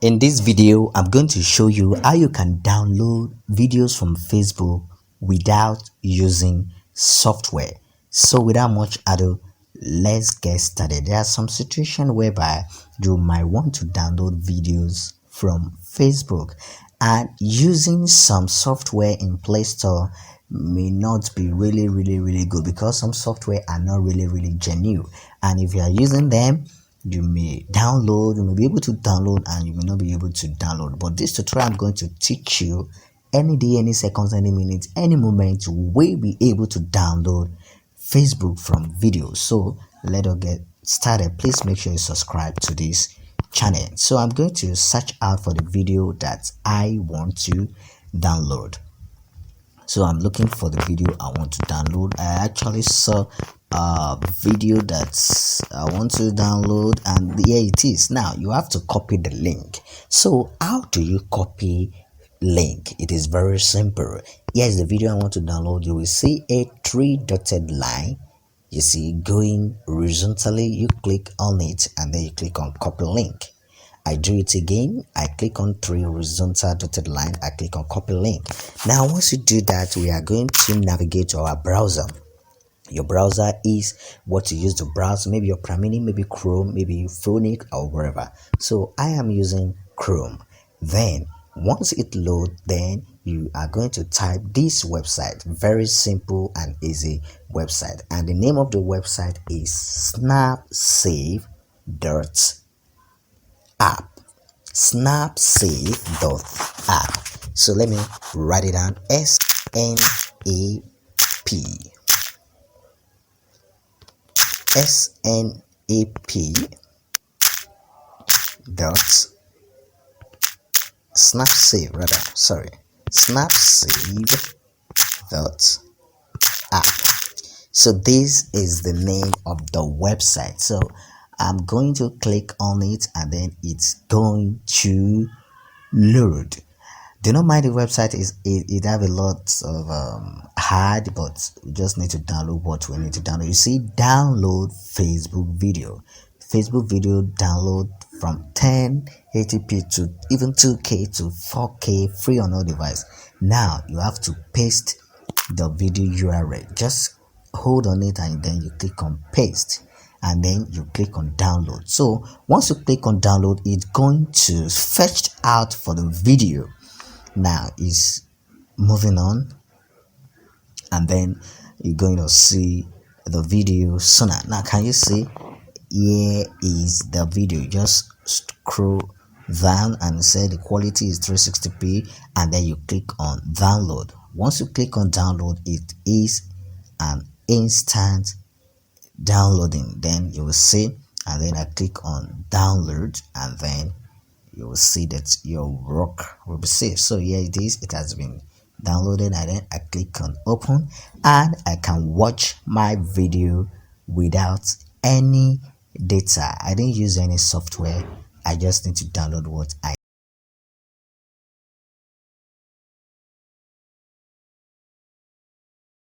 In this video, I'm going to show you how you can download videos from Facebook without using software. So without much ado, let's get started. There are some situations whereby you might want to download videos from Facebook, and using some software in Play Store may not be really good because some software are not really genuine, and if you are using them, you may be able to download, and you may not be able to download. But this tutorial, I'm going to teach you any day, any seconds, any minutes, any moment, will be able to download Facebook from videos. So let us get started. Please make sure you subscribe to this channel. So I'm going to search out for the video that I want to download. So I'm looking for the video I want to download. I actually saw a video that I want to download, and here it is. Now you have to copy the link. So how do you copy link? It is very simple. Here's the video I want to download. You will see a three-dotted line, you see, going horizontally. You click on it and then you click on copy link. I do it again. I click on three horizontal dotted line. I click on copy link. Now once you do that, we are going to navigate to our browser. Your browser is what you use to browse, maybe your Pramini, maybe Chrome, maybe Phonic, or wherever. So I am using Chrome. Then once it loads, then you are going to type this website. Very simple and easy website, and the name of the website is snapsave.app. snapsave.app. So let me write it down. snap dot snapsave dot app. So this is the name of the website. So I'm going to click on it, and then it's going to load. Do not mind the website, it have a lot of hard, but we just need to download what we need to download. You see, download Facebook video download from 1080p to even 2K to 4K, free on all device. Now you have to paste the video URL. Just hold on it and then you click on paste, and then you click on download. So once you click on download, it's going to fetch out for the video. Now it's moving on, and then you're going to see the video sooner. Now can you see, here is the video. Just scroll down and say the quality is 360p, and then you click on download. Once you click on download, it is an instant downloading. Then you will see, and then I click on download, and then you will see that your work will be saved. So here it is, it has been downloaded, and then I click on open, and I can watch my video without any data. I didn't use any software. I just need to download what I